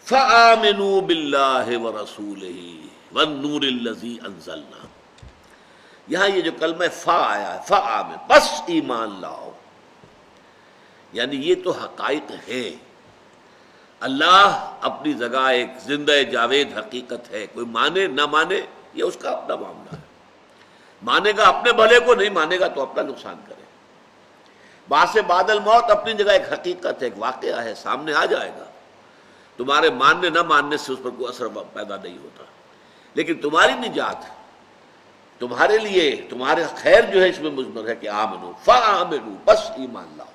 فآمنوا باللہ ورسولہ والنور الذی انزلنا. یہاں یہ جو کلمہ فا آیا ہے، فآمن، بس ایمان لاؤ، یعنی یہ تو حقائق ہیں. اللہ اپنی جگہ ایک زندہ جاوید حقیقت ہے، کوئی مانے نہ مانے یہ اس کا اپنا معاملہ ہے. مانے گا اپنے بھلے کو، نہیں مانے گا تو اپنا نقصان کرے. بعث بعد الموت اپنی جگہ ایک حقیقت ہے، ایک واقعہ ہے، سامنے آ جائے گا. تمہارے ماننے نہ ماننے سے اس پر کوئی اثر پیدا نہیں ہوتا، لیکن تمہاری نجات، تمہارے لیے تمہارے خیر جو ہے اس میں مضمر ہے کہ آمنو فآمنو، بس ایمان لاؤ.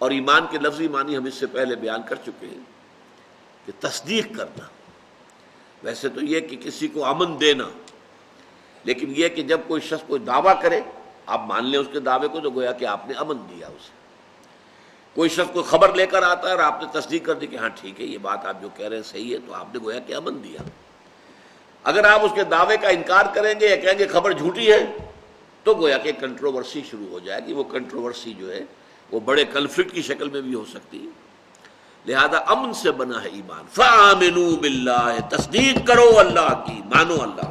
اور ایمان کے لفظی معنی ہم اس سے پہلے بیان کر چکے ہیں کہ تصدیق کرنا. ویسے تو یہ کہ کسی کو امن دینا، لیکن یہ کہ جب کوئی شخص کوئی دعویٰ کرے آپ مان لیں اس کے دعوے کو، تو گویا کہ آپ نے امن دیا اسے. کوئی شخص کوئی خبر لے کر آتا ہے اور آپ نے تصدیق کر دی کہ ہاں ٹھیک ہے یہ بات آپ جو کہہ رہے ہیں صحیح ہے، تو آپ نے گویا کہ امن دیا. اگر آپ اس کے دعوے کا انکار کریں گے یا کہیں گے خبر جھوٹی ہے، تو گویا کہ کنٹروورسی شروع ہو جائے گی. وہ کنٹروورسی جو ہے وہ بڑے کنفلکٹ کی شکل میں بھی ہو سکتی ہے. لہذا امن سے بنا ہے ایمان. فآمنوا باللہ، تصدیق کرو اللہ کی، مانو اللہ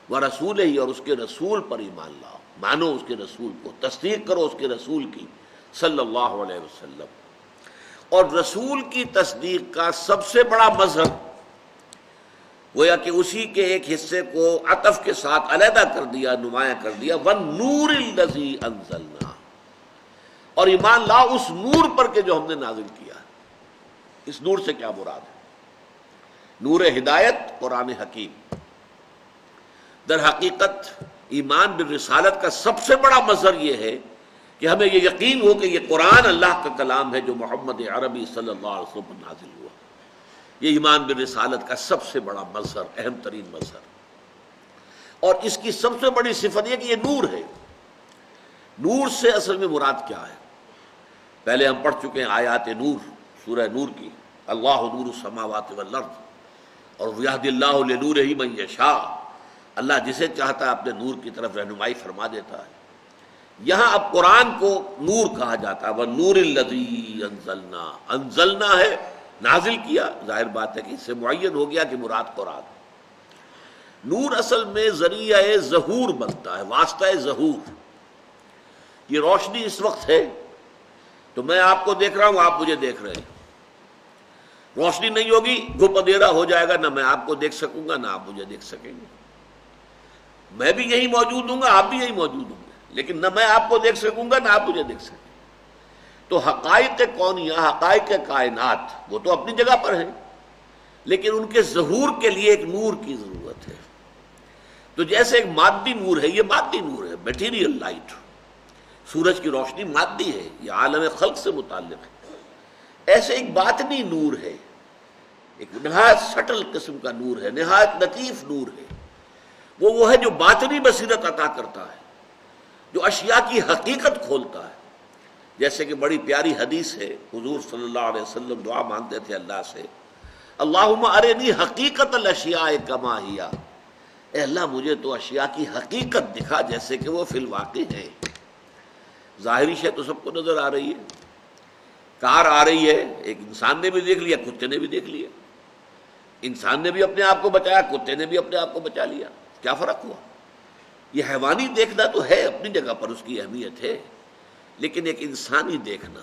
ورسولہ، اور اس کے رسول پر ایمان لاؤ، مانو اس کے رسول کو، تصدیق کرو اس کے رسول کی صلی اللہ علیہ وسلم. اور رسول کی تصدیق کا سب سے بڑا مظہر گویا کہ اسی کے ایک حصے کو عطف کے ساتھ علیحدہ کر دیا، نمایاں کر دیا، وَالنُّورِ الَّذِي أَنزَلْنَا، اور ایمان لاؤ اس نور پر کہ جو ہم نے نازل کیا. اس نور سے کیا مراد ہے؟ نور ہدایت قرآن حکیم. در حقیقت ایمان بالرسالت کا سب سے بڑا مظہر یہ ہے کہ ہمیں یہ یقین ہو کہ یہ قرآن اللہ کا کلام ہے جو محمد عربی صلی اللہ علیہ وسلم پر نازل ہوا. یہ ایمان بالرسالت کا سب سے بڑا مظہر، اہم ترین مظہر. اور اس کی سب سے بڑی صفت یہ کہ یہ نور ہے. نور سے اصل میں مراد کیا ہے؟ پہلے ہم پڑھ چکے ہیں آیات نور، سورہ نور کی، اللہ نور السماوات والارض، اور یہدی اللہ لنورہ من یشاء، اللہ جسے چاہتا ہے اپنے نور کی طرف رہنمائی فرما دیتا ہے. یہاں اب قرآن کو نور کہا جاتا ہے. وَالنُّورِ الَّذِي أَنزَلْنَا، انزلنا ہے نازل کیا، ظاہر بات ہے کہ اس سے معین ہو گیا کہ مراد قرآن. نور اصل میں ذریعہ ظہور بنتا ہے، واسطہ ظہور. یہ روشنی اس وقت ہے تو میں آپ کو دیکھ رہا ہوں، آپ مجھے دیکھ رہے ہیں. روشنی نہیں ہوگی، گھپ اندھیرا ہو جائے گا، نہ میں آپ کو دیکھ سکوں گا نہ آپ مجھے دیکھ سکیں گے. میں بھی یہی موجود ہوں گا، آپ بھی یہی موجود ہوں گے، لیکن نہ میں آپ کو دیکھ سکوں گا نہ آپ مجھے دیکھ سکیں گے. تو حقائق کونیہ، حقائق کائنات وہ تو اپنی جگہ پر ہیں، لیکن ان کے ظہور کے لیے ایک نور کی ضرورت ہے. تو جیسے ایک مادی نور ہے، یہ مادی نور ہے، میٹیریل لائٹ. سورج کی روشنی مادی ہے، یہ عالم خلق سے متعلق ہے. ایسے ایک باطنی نور ہے، ایک نہایت سٹل قسم کا نور ہے، نہایت لطیف نور ہے. وہ ہے جو باطنی بصیرت عطا کرتا ہے، جو اشیاء کی حقیقت کھولتا ہے. جیسے کہ بڑی پیاری حدیث ہے، حضور صلی اللہ علیہ وسلم دعا مانگتے تھے اللہ سے، اللہم ارنی حقیقت الاشیاء کما ہی، اے اللہ مجھے تو اشیاء کی حقیقت دکھا جیسے کہ وہ فی الواقع ہے. ظاہری شے تو سب کو نظر آ رہی ہے، کار آ رہی ہے، ایک انسان نے بھی دیکھ لیا، کتے نے بھی دیکھ لیا. انسان نے بھی اپنے آپ کو بچایا، کتے نے بھی اپنے آپ کو بچا لیا. کیا فرق ہوا؟ یہ حیوانی دیکھنا تو ہے اپنی جگہ پر، اس کی اہمیت ہے، لیکن ایک انسانی دیکھنا،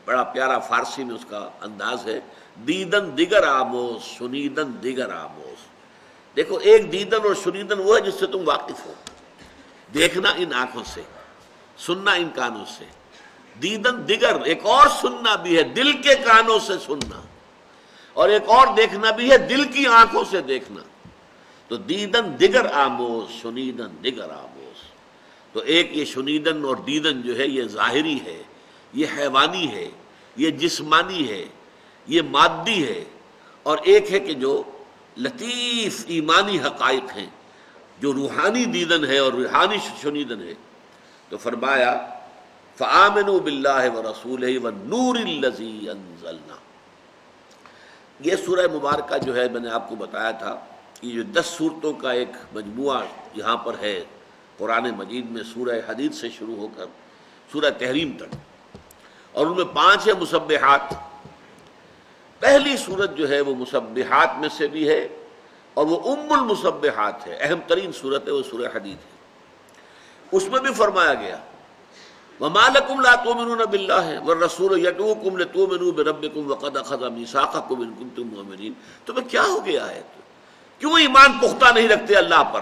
بڑا پیارا فارسی میں اس کا انداز ہے، دیدن دیگر آموز شنیدن دیگر آموز. دیکھو ایک دیدن اور شنیدن وہ ہے جس سے تم واقف ہو، دیکھنا ان آنکھوں سے، سننا ان کانوں سے. دیدن دیگر، ایک اور سننا بھی ہے، دل کے کانوں سے سننا، اور ایک اور دیکھنا بھی ہے، دل کی آنکھوں سے دیکھنا. تو دیدن دیگر آموز شنیدن دیگر آموز. تو ایک یہ شنیدن اور دیدن جو ہے یہ ظاہری ہے، یہ حیوانی ہے، یہ جسمانی ہے، یہ مادی ہے. اور ایک ہے کہ جو لطیف ایمانی حقائق ہیں، جو روحانی دیدن ہے اور روحانی شنیدن ہے. تو فرمایا فآمنوا باللہ ورسولہ والنور الذی انزلنا. یہ سورہ مبارکہ جو ہے میں نے آپ کو بتایا تھا، یہ جو 10 صورتوں کا ایک مجموعہ یہاں پر ہے قرآن مجید میں، سورہ حدید سے شروع ہو کر سورہ تحریم تک، اور ان میں 5 ہیں مسبحات. پہلی صورت جو ہے وہ مسبحات میں سے بھی ہے اور وہ ام المسبحات ہے، اہم ترین صورت ہے، وہ سورہ حدید ہے۔ اس میں بھی فرمایا گیا وَمَا لَكُمْ لَا تُؤْمِنُونَ بِاللَّهِ وَالرَّسُولُ يَدْعُوكُمْ لِتُؤْمِنُوا بِرَبِّكُمْ وَقَدْ أَخَذَ مِيثَاقَكُمْ إِن كُنتُم مُؤْمِنِينَ۔ تمہیں کیا ہو گیا ہے؟ کیوں ایمان پختہ نہیں رکھتے اللہ پر،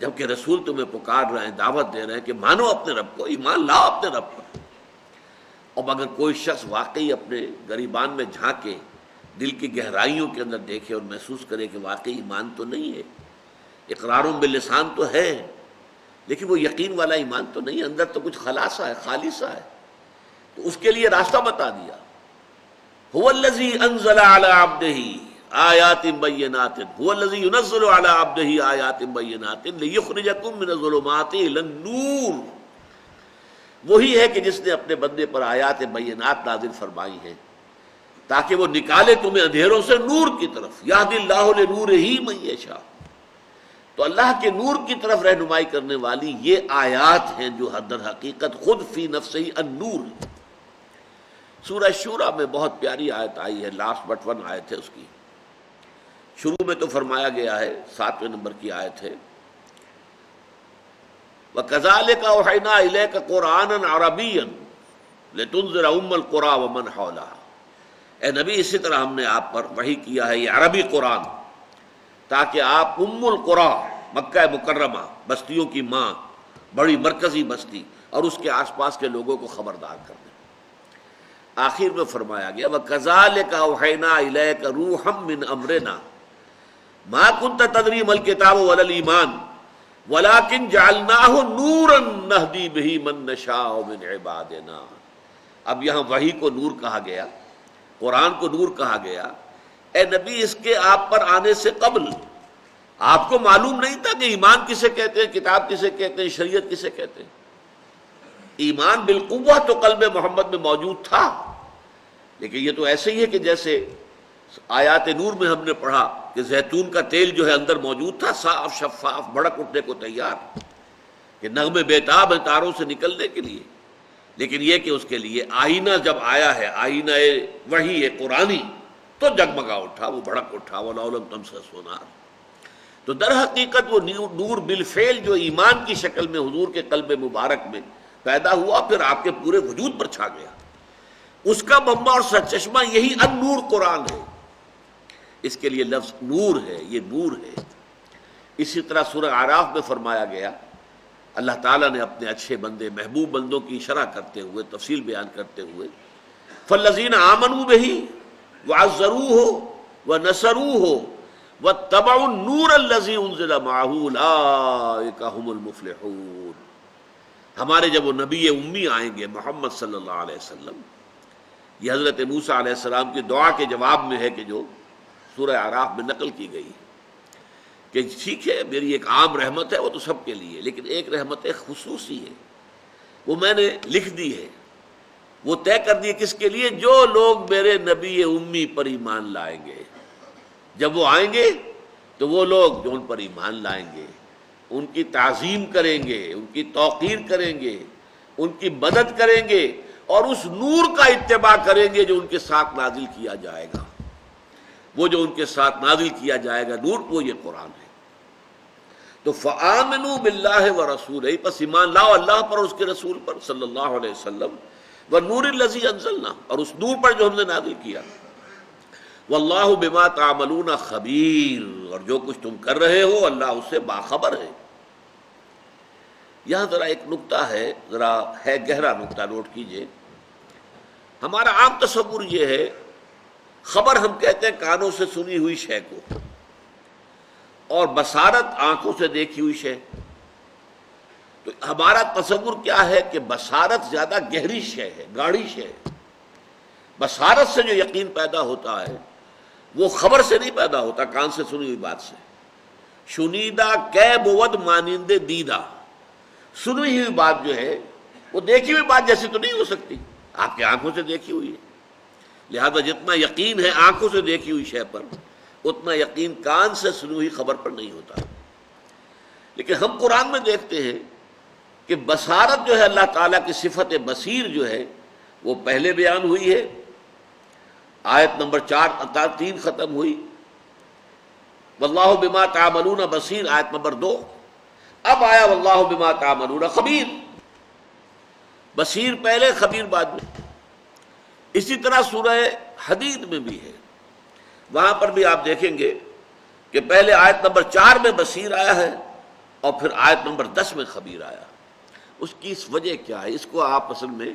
جبکہ رسول تمہیں پکار رہے ہیں، دعوت دے رہے ہیں کہ مانو اپنے رب کو، ایمان لاؤ اپنے رب پر۔ اب اگر کوئی شخص واقعی اپنے گریبان میں جھانکے، دل کی گہرائیوں کے اندر دیکھے اور محسوس کرے کہ واقعی ایمان تو نہیں ہے، اقرار باللسان تو ہے لیکن وہ یقین والا ایمان تو نہیں، اندر تو کچھ خلاصہ ہے، خالصہ ہے، تو اس کے لیے راستہ بتا دیا۔ هو الذی انزل علی عبدہ آیات بینات، هو الذی ينزل علی عبدہ آیات بینات لیخرجکم من الظلمات الی النور، وہی ہے کہ جس نے اپنے بندے پر آیات بینات نازل فرمائی ہیں تاکہ وہ نکالے تمہیں اندھیروں سے نور کی طرف۔ یہدی اللہ لنورہ من یشاء، تو اللہ کے نور کی طرف رہنمائی کرنے والی یہ آیات ہیں جو در حقیقت خود فی نفسہ النور۔ سورہ شورى میں بہت پیاری آیت آئی ہے، لاسٹ بٹ ون آیت ہے اس کی۔ شروع میں تو فرمایا گیا ہے، 7ویں نمبر کی آیت ہے وَكَذَلِكَ أَوْحَيْنَا إِلَيْكَ قُرْآنًا عَرَبِيًّا لِتُنذِرَ أُمَّ الْقُرَىٰ وَمَنْ حَوْلَهَا، اے نبی اسی طرح ہم نے آپ پر وحی کیا ہے یہ عربی قرآن تاکہ آپ ام القریٰ، مکہ مکرمہ، بستیوں کی ماں، بڑی مرکزی بستی اور اس کے آس پاس کے لوگوں کو خبردار کر دیں۔ آخر میں فرمایا گیا وَكَذَلِكَ أَوْحَيْنَا إِلَيْكَ رُوحًا مِّنْ أَمْرِنَا مَا كُنْتَ تَدْرِي مَا الْكِتَابُ وَلَا الْإِيمَانُ وَلَكِنْ جَعَلْنَاهُ نُورًا نَهْدِي بِهِ مَن نَّشَاءُ مِنْ عِبَادِنَا۔ اب یہاں وحی کو نور کہا گیا، قرآن کو نور کہا گیا۔ اے نبی، اس کے آپ پر آنے سے قبل آپ کو معلوم نہیں تھا کہ ایمان کسے کہتے ہیں، کتاب کسے کہتے ہیں، شریعت کسے کہتے ہیں۔ ایمان بالقوہ تو قلب محمد میں موجود تھا، لیکن یہ تو ایسے ہی ہے کہ جیسے آیات نور میں ہم نے پڑھا کہ زیتون کا تیل جو ہے اندر موجود تھا، صاف شفاف، بھڑک اٹھنے کو تیار، کہ نغمے بیتاب ہیں تاروں سے نکلنے کے لیے، لیکن یہ کہ اس کے لیے آئینہ جب آیا ہے، آئینہ وحی قرآنی، تو جگمگا اٹھا، وہ بھڑک اٹھا، وَلَوْ لَمْ تَمْسَسْهُ نَارٌ۔ تو در حقیقت وہ نور بالفعل جو ایمان کی شکل میں حضور کے قلب مبارک میں پیدا ہوا، پھر آپ کے پورے وجود پر چھا گیا، اس کا منبع اور سرچشمہ یہی النور قرآن ہے۔ اس کے لیے لفظ نور ہے، یہ نور ہے۔ اسی طرح سورہ اعراف میں فرمایا گیا، اللہ تعالیٰ نے اپنے اچھے بندے، محبوب بندوں کی شرح کرتے ہوئے، تفصیل بیان کرتے ہوئے فالذین آمنوا بہ وعزروہ ونصروہ واتبعوا النور الذی انزل معہ اولئک ھم المفلحون۔ ہمارے جب وہ نبی امی آئیں گے محمد صلی اللہ علیہ وسلم، یہ حضرت موسیٰ علیہ السلام کی دعا کے جواب میں ہے کہ جو سورہ اعراف میں نقل کی گئی کہ ٹھیک ہے میری ایک عام رحمت ہے، وہ تو سب کے لیے، لیکن ایک رحمت خصوصی ہے، وہ میں نے لکھ دی ہے، وہ طے کر دی کس کے لیے؟ جو لوگ میرے نبی امی پر ایمان لائیں گے۔ جب وہ آئیں گے تو وہ لوگ جو ان پر ایمان لائیں گے، ان کی تعظیم کریں گے، ان کی توقیر کریں گے، ان کی مدد کریں گے اور اس نور کا اتباع کریں گے جو ان کے ساتھ نازل کیا جائے گا۔ وہ جو ان کے ساتھ نازل کیا جائے گا نور، وہ یہ قرآن ہے۔ تو فآمنوا باللہ ورسولہ، پس ایمان لاؤ اللہ پر اور اس کے رسول پر صلی اللہ علیہ وسلم، والنور الذی انزلنا، اور اس نور پر جو ہم نے نازل کیا، واللہ بما تعملون خبیر، اور جو کچھ تم کر رہے ہو اللہ اس سے باخبر ہے۔ یہاں ذرا ایک نکتہ ہے، ذرا ہے گہرا نکتہ، نوٹ کیجئے۔ ہمارا عام تصور یہ ہے، خبر ہم کہتے ہیں کانوں سے سنی ہوئی شے کو، اور بصارت آنکھوں سے دیکھی ہوئی شے۔ تو ہمارا تصور کیا ہے کہ بصارت زیادہ گہری شے ہے، گاڑھی شے ہے۔ بصارت سے جو یقین پیدا ہوتا ہے وہ خبر سے نہیں پیدا ہوتا، کان سے سنی ہوئی بات سے۔ شنیدہ کہ بود مانند دیدہ، سنی ہوئی بات جو ہے وہ دیکھی ہوئی بات جیسی تو نہیں ہو سکتی، آپ کی آنکھوں سے دیکھی ہوئی ہے۔ لہذا جتنا یقین ہے آنکھوں سے دیکھی ہوئی شے پر، اتنا یقین کان سے سنی ہوئی خبر پر نہیں ہوتا۔ لیکن ہم قرآن میں دیکھتے ہیں کہ بصارت جو ہے اللہ تعالیٰ کی صفت بصیر جو ہے وہ پہلے بیان ہوئی ہے، آیت نمبر 3 ختم ہوئی، واللہ بما تعملون بصیر آیت نمبر 2، اب آیا واللہ بما تعملون خبیر، بصیر پہلے خبیر بعد میں۔ اسی طرح سورہ حدید میں بھی ہے، وہاں پر بھی آپ دیکھیں گے کہ پہلے آیت نمبر 4 میں بصیر آیا ہے اور پھر آیت نمبر 10 میں خبیر آیا۔ اس کی اس وجہ کیا ہے، اس کو آپ اصل میں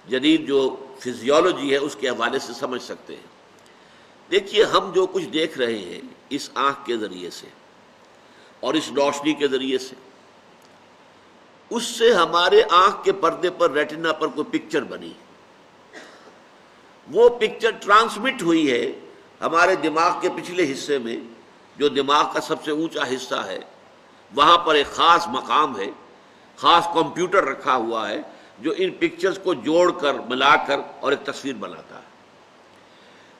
جدید جو فزیولوجی ہے اس کے حوالے سے سمجھ سکتے ہیں۔ دیکھیے، ہم جو کچھ دیکھ رہے ہیں اس آنکھ کے ذریعے سے اور اس روشنی کے ذریعے سے، اس سے ہمارے آنکھ کے پردے پر ریٹنا پر کوئی پکچر بنی، وہ پکچر ٹرانسمٹ ہوئی ہے ہمارے دماغ کے پچھلے حصے میں، جو دماغ کا سب سے اونچا حصہ ہے، وہاں پر ایک خاص مقام ہے، خاص کمپیوٹر رکھا ہوا ہے جو ان پکچرز کو جوڑ کر ملا کر اور ایک تصویر بناتا ہے۔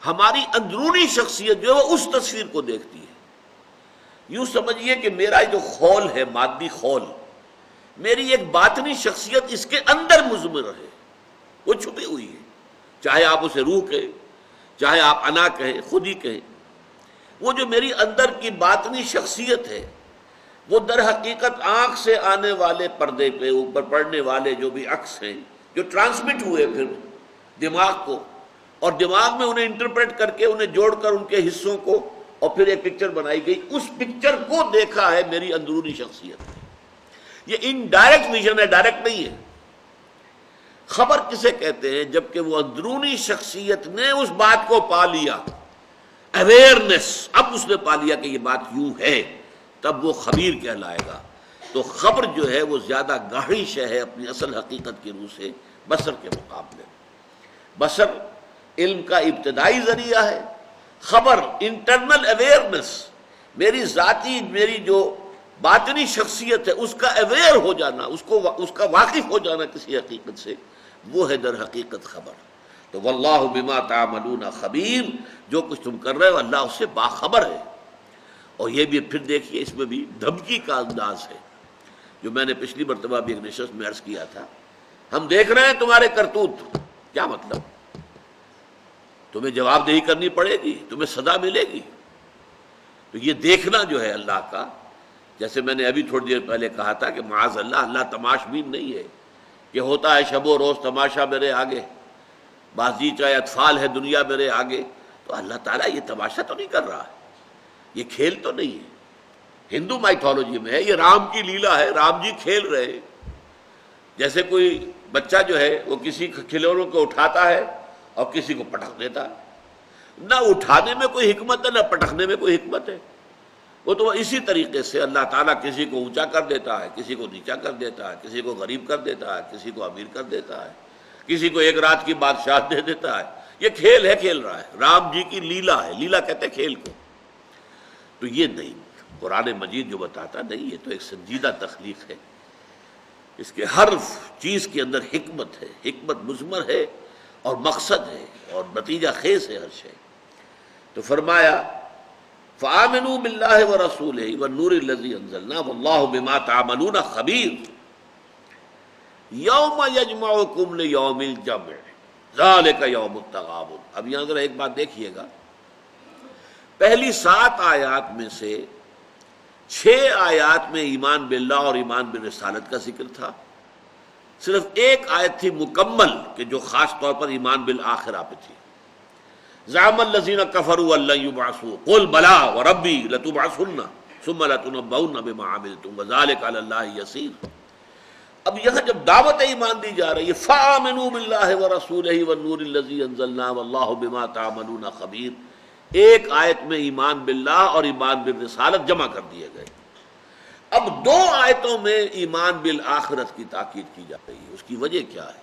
ہماری اندرونی شخصیت جو ہے وہ اس تصویر کو دیکھتی ہے۔ یوں سمجھیے کہ میرا جو خول ہے، مادی خول، میری ایک باطنی شخصیت اس کے اندر مضمر ہے، وہ چھپی ہوئی ہے، چاہے آپ اسے روح کہیں، چاہے آپ انا کہیں، خود ہی کہیں۔ وہ جو میری اندر کی باطنی شخصیت ہے، وہ در حقیقت آنکھ سے آنے والے پردے پہ اوپر پڑنے والے جو بھی عکس ہیں، جو ٹرانسمٹ ہوئے پھر دماغ کو، اور دماغ میں انہیں انٹرپریٹ کر کے انہیں جوڑ کر ان کے حصوں کو اور پھر ایک پکچر بنائی گئی، اس پکچر کو دیکھا ہے میری اندرونی شخصیت۔ یہ انڈائریکٹ ویژن ہے، ڈائریکٹ نہیں ہے۔ خبر کسے کہتے ہیں؟ جبکہ وہ اندرونی شخصیت نے اس بات کو پا لیا، اویئرنس، اب اس نے پا لیا کہ یہ بات یوں ہے، تب وہ خبیر کہلائے گا۔ تو خبر جو ہے وہ زیادہ گاڑی شے ہے اپنی اصل حقیقت کی روح سے بصر کے مقابلے۔ بصر علم کا ابتدائی ذریعہ ہے، خبر انٹرنل اویئرنس، میری ذاتی، میری جو باطنی شخصیت ہے اس کا اویئر ہو جانا، اس کا واقف ہو جانا کسی حقیقت سے، وہ ہے در حقیقت خبر۔ تو واللہ بما تعملون خبیر، جو کچھ تم کر رہے ہو اللہ اس سے باخبر ہے۔ اور یہ بھی پھر دیکھیے، اس میں بھی دھمکی کا انداز ہے، جو میں نے پچھلی مرتبہ بھی ایک نشست میں عرض کیا تھا۔ ہم دیکھ رہے ہیں تمہارے کرتوت، کیا مطلب؟ تمہیں جواب دہی کرنی پڑے گی، تمہیں سزا ملے گی۔ تو یہ دیکھنا جو ہے اللہ کا، جیسے میں نے ابھی تھوڑی دیر پہلے کہا تھا کہ معاذ اللہ تماش بین نہیں ہے کہ ہوتا ہے شب و روز تماشا میرے آگے، بازیچہ اطفال ہے دنیا میرے آگے۔ تو اللہ تعالیٰ یہ تماشا تو نہیں کر رہا ہے، یہ کھیل تو نہیں ہے۔ ہندو مائتھولوجی میں ہے یہ رام کی لیلا ہے، رام جی کھیل رہے ہیں۔ جیسے کوئی بچہ جو ہے وہ کسی کھلونوں کو اٹھاتا ہے اور کسی کو پٹک دیتا ہے، نہ اٹھانے میں کوئی حکمت ہے نہ پٹکنے میں کوئی حکمت ہے۔ وہ تو اسی طریقے سے اللہ تعالیٰ کسی کو اونچا کر دیتا ہے، کسی کو نیچا کر دیتا ہے، کسی کو غریب کر دیتا ہے، کسی کو امیر کر دیتا ہے، کسی کو ایک رات کی بادشاہ دے دیتا ہے۔ یہ کھیل ہے، کھیل رہا ہے، رام جی کی لیلا ہے، لیلا کہتے ہیں کھیل کو۔ تو یہ نہیں، قرآن مجید جو بتاتا نہیں، یہ تو ایک سنجیدہ تخلیق ہے، اس کے ہر چیز کے اندر حکمت ہے، حکمت مضمر ہے اور مقصد ہے اور نتیجہ خیز ہے ہر شے۔ تو فرمایا فآمنوا باللہ ورسولہ والنور الذی انزلنا واللہ بما تعملون خبیر یوم یجمعکم لیوم الجمع ذالک یوم التغابن۔ اب یہاں ذرا ایک بات دیکھیے گا، پہلی 7 آیات میں سے 6 آیات میں ایمان باللہ اور ایمان بالرسالت کا ذکر تھا، صرف ایک آیت تھی مکمل کہ جو خاص طور پر ایمان بالآخرہ پہ تھی۔ زعم الذین کفروا ان لن یبعثوا قل بلی وربی لتبعثن ثم لتنبؤن بما عملتم وذلک علی اللہ یسیر۔ اب یہاں جب دعوت ایمان دی جا رہی ہے، فآمنوا باللہ ورسولہ والنور الذی انزلنا واللہ بما تعملون خبیر، ایک آیت میں ایمان باللہ اور ایمان بالرسالت جمع کر دیے گئے۔ اب 2 آیتوں میں ایمان بالآخرت کی تاکید کی جا رہی ہے۔ اس کی وجہ کیا ہے؟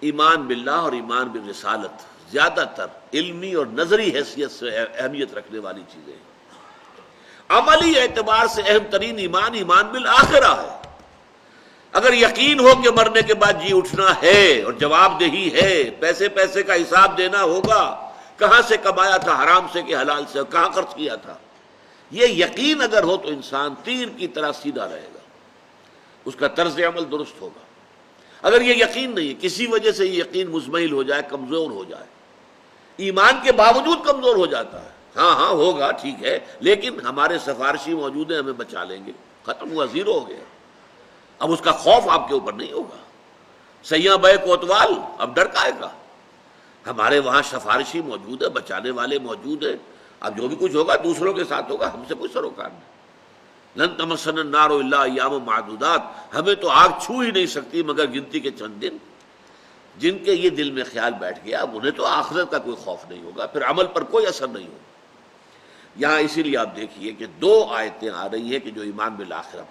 ایمان باللہ اور ایمان بالرسالت زیادہ تر علمی اور نظری حیثیت سے اہمیت رکھنے والی چیزیں ہیں۔ عملی اعتبار سے اہم ترین ایمان بالآخرہ ہے۔ اگر یقین ہو کہ مرنے کے بعد جی اٹھنا ہے اور جواب دہی ہے، پیسے کا حساب دینا ہوگا، کہاں سے کمایا تھا، حرام سے کہ حلال سے، کہاں خرچ کیا تھا، یہ یقین اگر ہو تو انسان تیر کی طرح سیدھا رہے گا، اس کا طرز عمل درست ہوگا۔ اگر یہ یقین نہیں ہے، کسی وجہ سے یہ یقین مزمحل ہو جائے، کمزور ہو جائے، ایمان کے باوجود کمزور ہو جاتا ہے، ہاں ہاں ہوگا ٹھیک ہے، لیکن ہمارے سفارشی موجود ہیں، ہمیں بچا لیں گے، ختم ہوا، زیرو ہو گیا۔ اب اس کا خوف آپ کے اوپر نہیں ہوگا، سیاں بے کوتوال، اب ڈر کائے کا، ہمارے وہاں سفارشی موجود ہے، بچانے والے موجود ہیں، اب جو بھی کچھ ہوگا دوسروں کے ساتھ ہوگا، ہم سے کوئی سروکار نہیں۔ لن تمسنا النار الا ایام معدودات، ہمیں تو آگ چھو ہی نہیں سکتی مگر گنتی کے چند دن۔ جن کے یہ دل میں خیال بیٹھ گیا اب انہیں تو آخرت کا کوئی خوف نہیں ہوگا، پھر عمل پر کوئی اثر نہیں ہوگا۔ یہاں اسی لیے آپ دیکھیے کہ دو آیتیں آ رہی ہیں کہ جو ایمان بالآخرہ